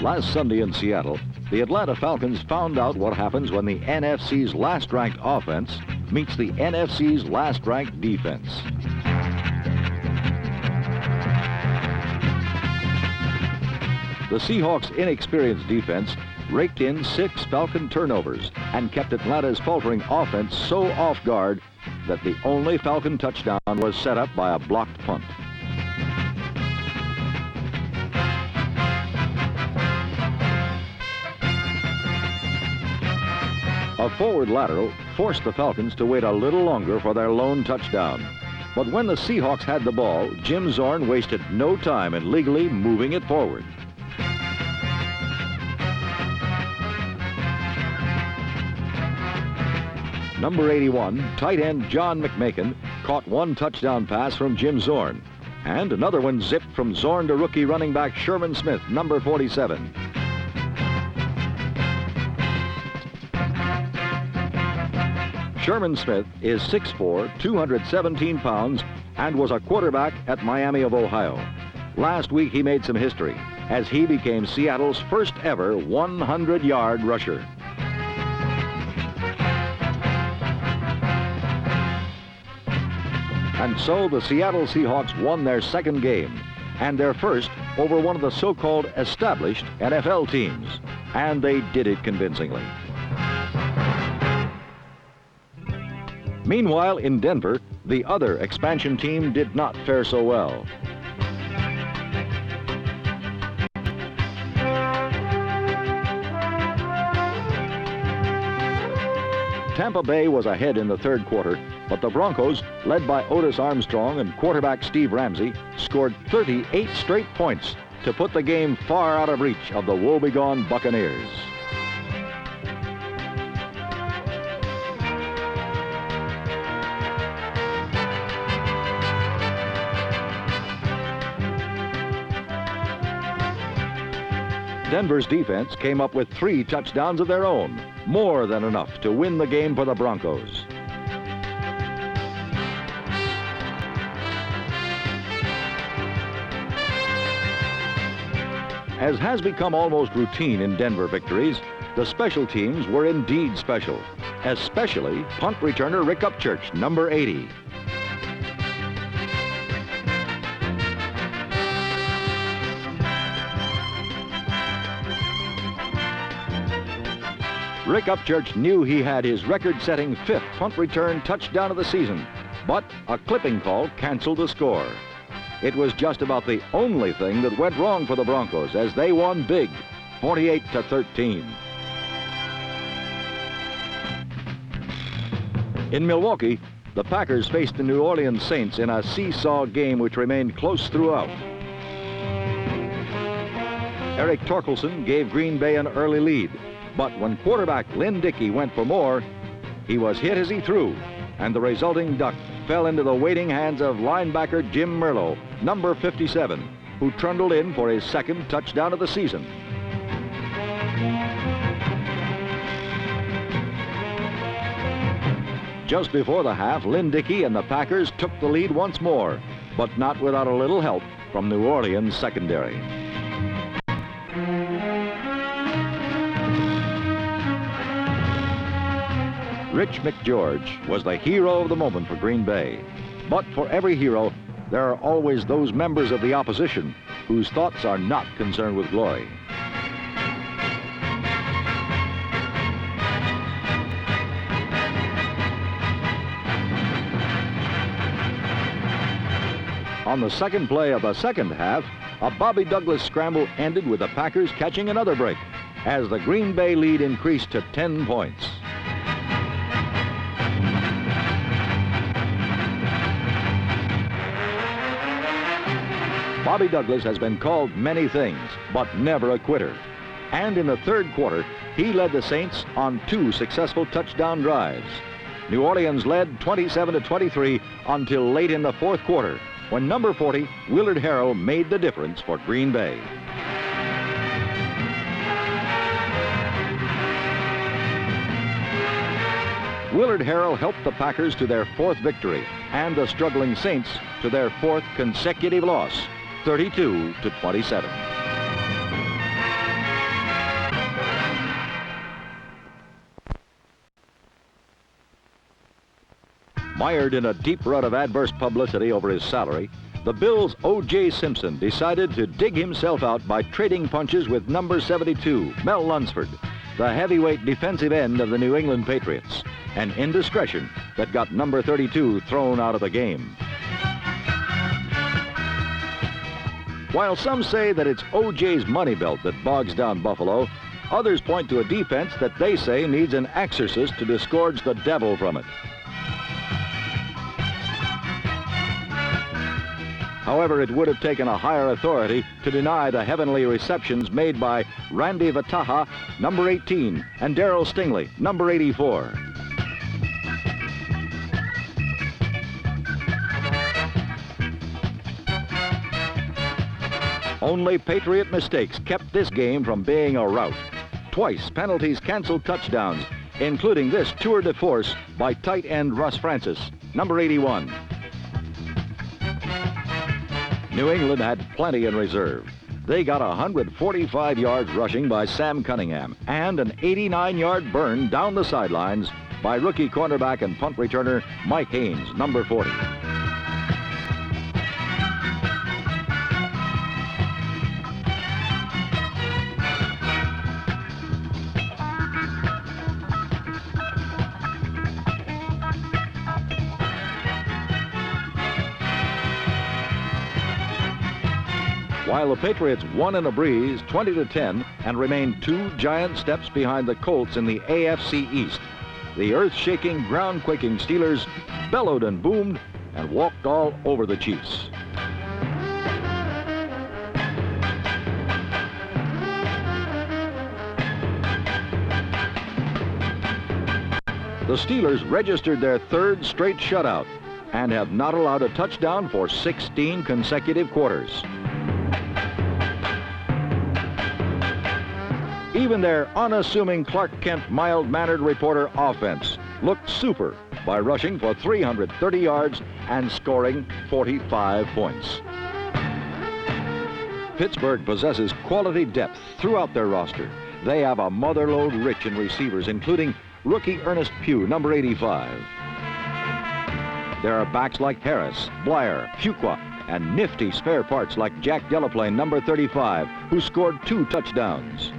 Last Sunday in Seattle, the Atlanta Falcons found out what happens when the NFC's last-ranked offense meets the NFC's last-ranked defense. The Seahawks' inexperienced defense raked in 6 Falcon turnovers and kept Atlanta's faltering offense so off guard that the only Falcon touchdown was set up by a blocked punt. A forward lateral forced the Falcons to wait a little longer for their lone touchdown. But when the Seahawks had the ball, Jim Zorn wasted no time in legally moving it forward. Number 81, tight end John McMakin, caught one touchdown pass from Jim Zorn, and another one zipped from Zorn to rookie running back Sherman Smith, number 47. Sherman Smith is 6'4", 217 pounds, and was a quarterback at Miami of Ohio. Last week he made some history as he became Seattle's first ever 100-yard rusher. And so the Seattle Seahawks won their second game, and their first over one of the so-called established NFL teams. And they did it convincingly. Meanwhile, in Denver, the other expansion team did not fare so well. Tampa Bay was ahead in the third quarter, but the Broncos, led by Otis Armstrong and quarterback Steve Ramsey, scored 38 straight points to put the game far out of reach of the woebegone Buccaneers. Denver's defense came up with 3 touchdowns of their own, more than enough to win the game for the Broncos. As has become almost routine in Denver victories, the special teams were indeed special, especially punt returner Rick Upchurch, number 80. Rick Upchurch knew he had his record-setting 5th punt return touchdown of the season, but a clipping call canceled the score. It was just about the only thing that went wrong for the Broncos as they won big, 48-13. In Milwaukee, the Packers faced the New Orleans Saints in a seesaw game which remained close throughout. Eric Torkelson gave Green Bay an early lead, but when quarterback Lynn Dickey went for more, he was hit as he threw, and the resulting duck fell into the waiting hands of linebacker Jim Merlo, number 57, who trundled in for his 2nd touchdown of the season. Just before the half, Lynn Dickey and the Packers took the lead once more, but not without a little help from New Orleans secondary. Rich McGeorge was the hero of the moment for Green Bay. But for every hero, there are always those members of the opposition whose thoughts are not concerned with glory. On the second play of the second half, a Bobby Douglas scramble ended with the Packers catching another break as the Green Bay lead increased to 10 points. Bobby Douglas has been called many things, but never a quitter. And in the third quarter, he led the Saints on 2 successful touchdown drives. New Orleans led 27-23 until late in the fourth quarter, when number 40, Willard Harrell, made the difference for Green Bay. Willard Harrell helped the Packers to their 4th victory and the struggling Saints to their 4th consecutive loss, 32-27. Mired in a deep rut of adverse publicity over his salary, the Bills' O.J. Simpson decided to dig himself out by trading punches with number 72, Mel Lunsford, the heavyweight defensive end of the New England Patriots, an indiscretion that got number 32 thrown out of the game. While some say that it's O.J.'s money belt that bogs down Buffalo, others point to a defense that they say needs an exorcist to disgorge the devil from it. However, it would have taken a higher authority to deny the heavenly receptions made by Randy Vataha, number 18, and Darrell Stingley, number 84. Only Patriot mistakes kept this game from being a rout. Twice, penalties canceled touchdowns, including this tour de force by tight end Russ Francis, number 81. New England had plenty in reserve. They got 145 yards rushing by Sam Cunningham and an 89-yard burn down the sidelines by rookie cornerback and punt returner Mike Haynes, number 40. While the Patriots won in a breeze 20-10 and remained 2 giant steps behind the Colts in the AFC East, the earth-shaking, ground-quaking Steelers bellowed and boomed and walked all over the Chiefs. The Steelers registered their 3rd straight shutout and have not allowed a touchdown for 16 consecutive quarters. Even their unassuming Clark Kent mild-mannered reporter offense looked super by rushing for 330 yards and scoring 45 points. Pittsburgh possesses quality depth throughout their roster. They have a motherlode rich in receivers, including rookie Ernest Pugh, number 85. There are backs like Harris, Blyer, Fuqua, and nifty spare parts like Jack Delaplane, number 35, who scored 2 touchdowns.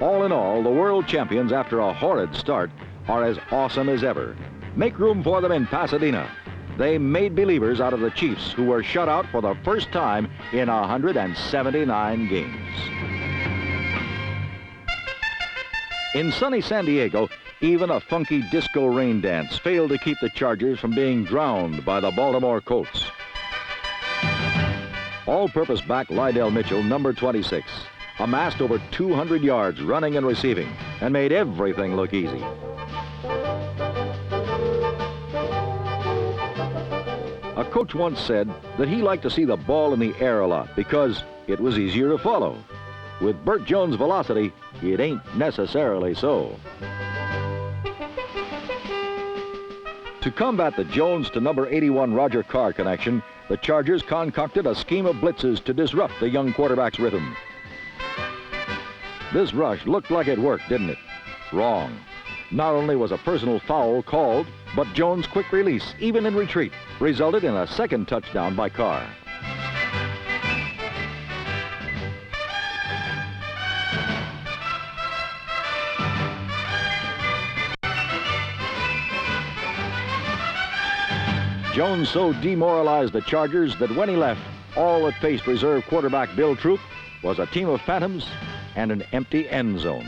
All in all, the world champions, after a horrid start, are as awesome as ever. Make room for them in Pasadena. They made believers out of the Chiefs, who were shut out for the first time in 179 games. In sunny San Diego, even a funky disco rain dance failed to keep the Chargers from being drowned by the Baltimore Colts. All-purpose back Lydell Mitchell, number 26, amassed over 200 yards running and receiving and made everything look easy. A coach once said that he liked to see the ball in the air a lot because it was easier to follow. With Burt Jones' velocity, it ain't necessarily so. To combat the Jones to number 81 Roger Carr connection, the Chargers concocted a scheme of blitzes to disrupt the young quarterback's rhythm. This rush looked like it worked, didn't it? Wrong. Not only was a personal foul called, but Jones' quick release, even in retreat, resulted in a 2nd touchdown by Carr. Jones so demoralized the Chargers that when he left, all that faced reserve quarterback Bill Troop was a team of phantoms and an empty end zone.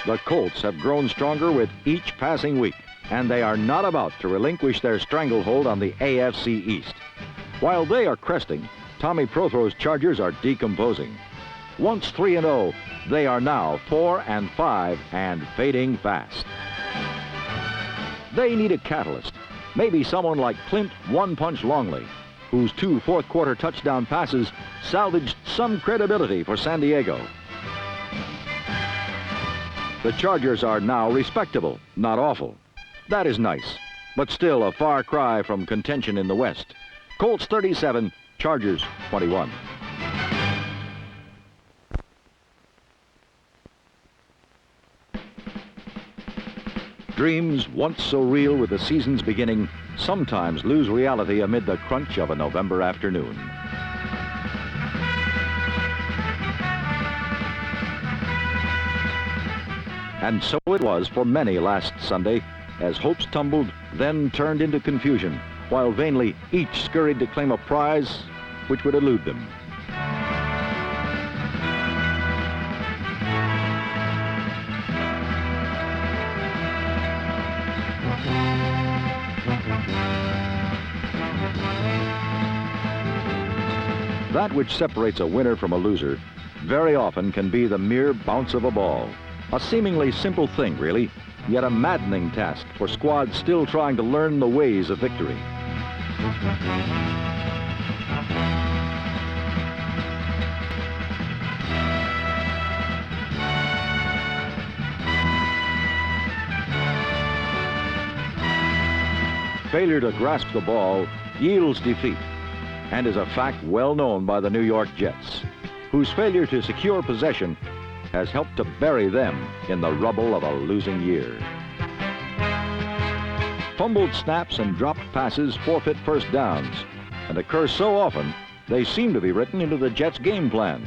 The Colts have grown stronger with each passing week, and they are not about to relinquish their stranglehold on the AFC East. While they are cresting, Tommy Prothro's Chargers are decomposing. Once 3-0, they are now 4-5 and fading fast. They need a catalyst. Maybe someone like Clint One-Punch Longley, whose 2 fourth-quarter touchdown passes salvaged some credibility for San Diego. The Chargers are now respectable, not awful. That is nice, but still a far cry from contention in the West. Colts 37, Chargers 21. Dreams, once so real with the season's beginning, sometimes lose reality amid the crunch of a November afternoon. And so it was for many last Sunday, as hopes tumbled, then turned into confusion, while vainly each scurried to claim a prize which would elude them. That which separates a winner from a loser very often can be the mere bounce of a ball. A seemingly simple thing, really, yet a maddening task for squads still trying to learn the ways of victory. Failure to grasp the ball yields defeat, and is a fact well known by the New York Jets, whose failure to secure possession has helped to bury them in the rubble of a losing year. Fumbled snaps and dropped passes forfeit first downs, and occur so often they seem to be written into the Jets' game plan.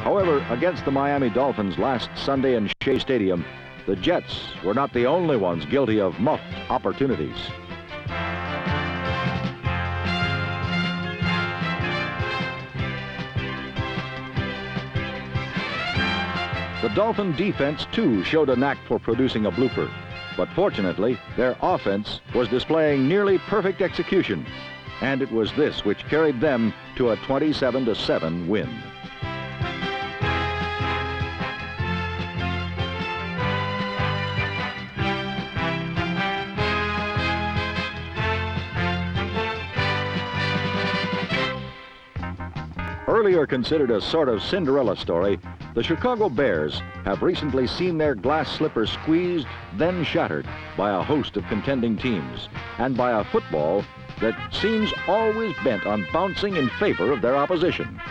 However, against the Miami Dolphins last Sunday in Shea Stadium, the Jets were not the only ones guilty of muffed opportunities. The Dolphin defense, too, showed a knack for producing a blooper, but fortunately, their offense was displaying nearly perfect execution, and it was this which carried them to a 27-7 win. Earlier considered a sort of Cinderella story, the Chicago Bears have recently seen their glass slippers squeezed, then shattered by a host of contending teams, and by a football that seems always bent on bouncing in favor of their opposition.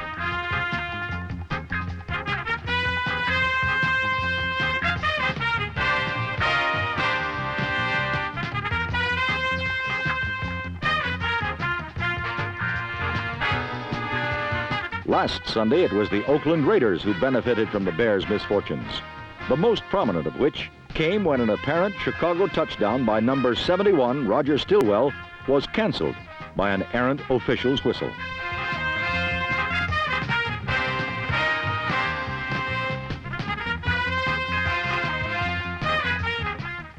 Last Sunday, it was the Oakland Raiders who benefited from the Bears' misfortunes, the most prominent of which came when an apparent Chicago touchdown by number 71, Roger Stillwell, was canceled by an errant official's whistle.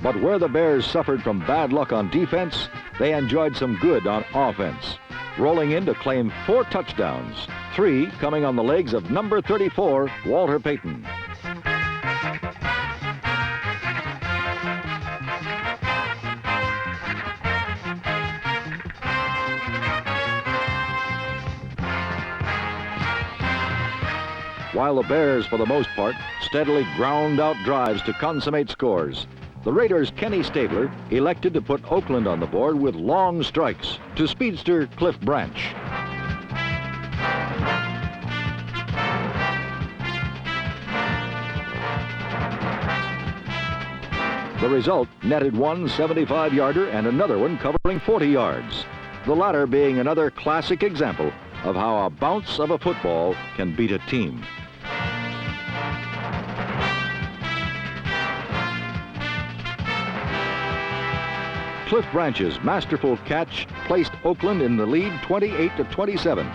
But where the Bears suffered from bad luck on defense, they enjoyed some good on offense, rolling in to claim 4 touchdowns, 3 coming on the legs of number 34, Walter Payton. While the Bears, for the most part, steadily ground out drives to consummate scores, the Raiders' Kenny Stabler elected to put Oakland on the board with long strikes to speedster Cliff Branch. The result netted one 75-yarder and another one covering 40 yards, the latter being another classic example of how a bounce of a football can beat a team. Cliff Branch's masterful catch placed Oakland in the lead 28-27,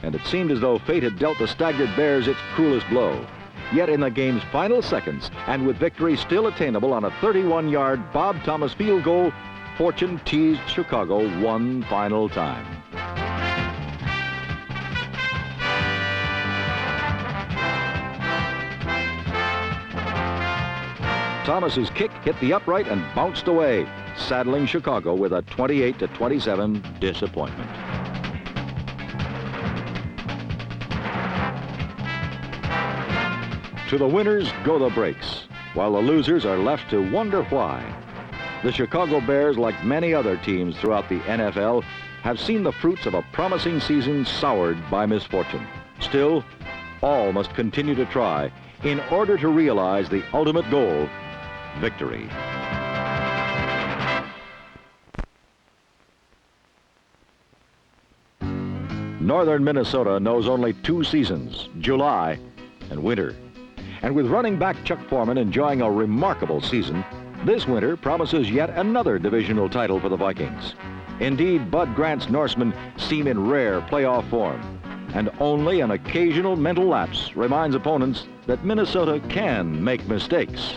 and it seemed as though fate had dealt the staggered Bears its cruelest blow. Yet in the game's final seconds, and with victory still attainable on a 31-yard Bob Thomas field goal, fortune teased Chicago one final time. Thomas's kick hit the upright and bounced away, saddling Chicago with a 28-27 disappointment. To the winners go the breaks, while the losers are left to wonder why. The Chicago Bears, like many other teams throughout the NFL, have seen the fruits of a promising season soured by misfortune. Still, All must continue to try in order to realize the ultimate goal, victory. Northern Minnesota knows only two seasons, July and winter. And with running back Chuck Foreman enjoying a remarkable season, this winter promises yet another divisional title for the Vikings. Indeed, Bud Grant's Norsemen seem in rare playoff form, and only an occasional mental lapse reminds opponents that Minnesota can make mistakes.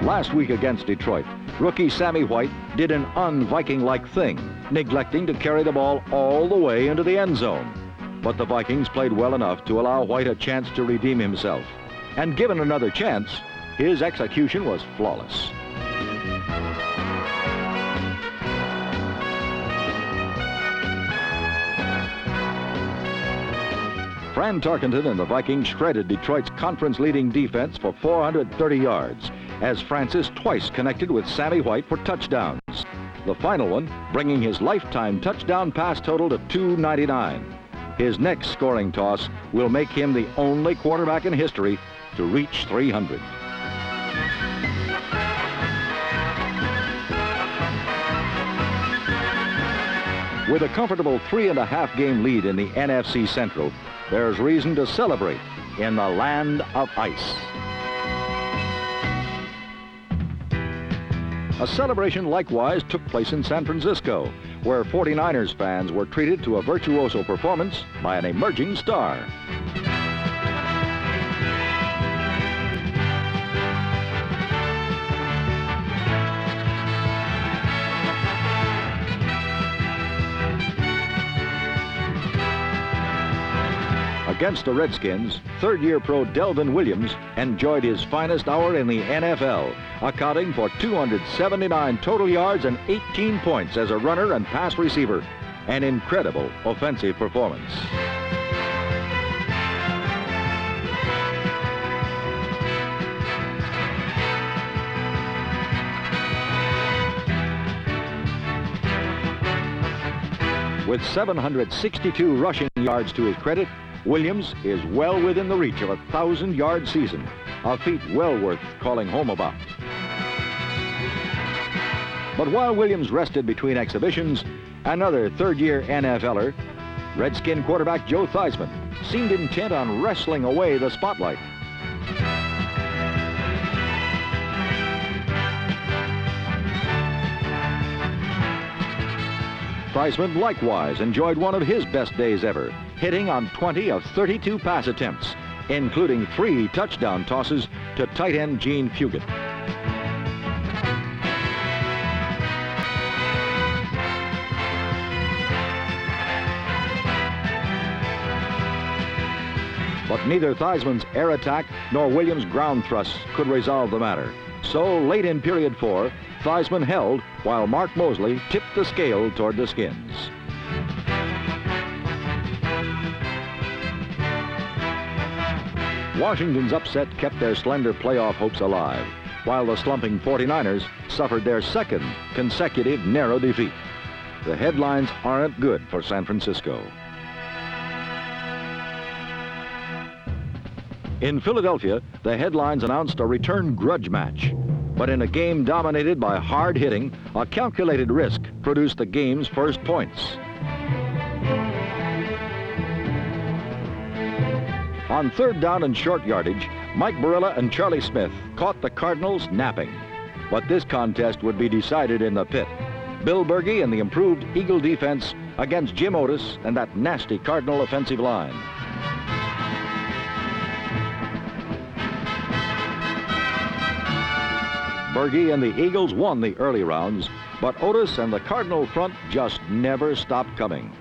Last week against Detroit, rookie Sammy White did an un-Viking-like thing, neglecting to carry the ball all the way into the end zone. But the Vikings played well enough to allow White a chance to redeem himself. And given another chance, his execution was flawless. Fran Tarkenton and the Vikings shredded Detroit's conference-leading defense for 430 yards, as Francis twice connected with Sammy White for touchdowns. The final one bringing his lifetime touchdown pass total to 299. His next scoring toss will make him the only quarterback in history to reach 300. With a comfortable 3.5 game lead in the NFC Central, there's reason to celebrate in the land of ice. A celebration likewise took place in San Francisco, where 49ers fans were treated to a virtuoso performance by an emerging star. Against the Redskins, third-year pro Delvin Williams enjoyed his finest hour in the NFL, accounting for 279 total yards and 18 points as a runner and pass receiver. An incredible offensive performance. With 762 rushing yards to his credit, Williams is well within the reach of a 1,000-yard season, a feat well worth calling home about. But while Williams rested between exhibitions, another third-year NFLer, Redskin quarterback Joe Theismann, seemed intent on wrestling away the spotlight. Theismann likewise enjoyed one of his best days ever, hitting on 20 of 32 pass attempts, including 3 touchdown tosses to tight end Gene Fugit. But neither Theismann's air attack nor Williams' ground thrusts could resolve the matter. So late in period 4, Theismann held while Mark Mosley tipped the scale toward the Skins. Washington's upset kept their slender playoff hopes alive, while the slumping 49ers suffered their second consecutive narrow defeat. The headlines aren't good for San Francisco. In Philadelphia, the headlines announced a return grudge match. But in a game dominated by hard hitting, a calculated risk produced the game's first points. On third down and short yardage, Mike Barilla and Charlie Smith caught the Cardinals napping. But this contest would be decided in the pit. Bill Berge and the improved Eagle defense against Jim Otis and that nasty Cardinal offensive line. Berge and the Eagles won the early rounds, but Otis and the Cardinal front just never stopped coming.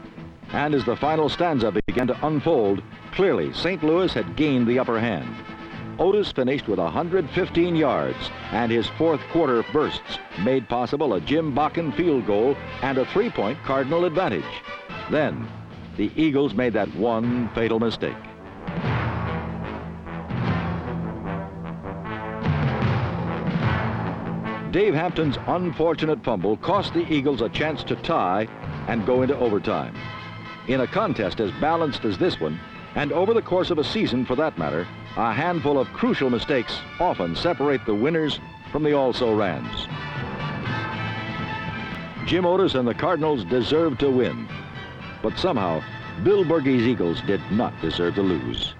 And as the final stanza began to unfold, clearly St. Louis had gained the upper hand. Otis finished with 115 yards, and his fourth quarter bursts made possible a Jim Bakken field goal and a 3-point Cardinal advantage. Then, the Eagles made that one fatal mistake. Dave Hampton's unfortunate fumble cost the Eagles a chance to tie and go into overtime. In a contest as balanced as this one, and over the course of a season for that matter, a handful of crucial mistakes often separate the winners from the also-rans. Jim Otis and the Cardinals deserved to win, but somehow Bill Bergey's Eagles did not deserve to lose.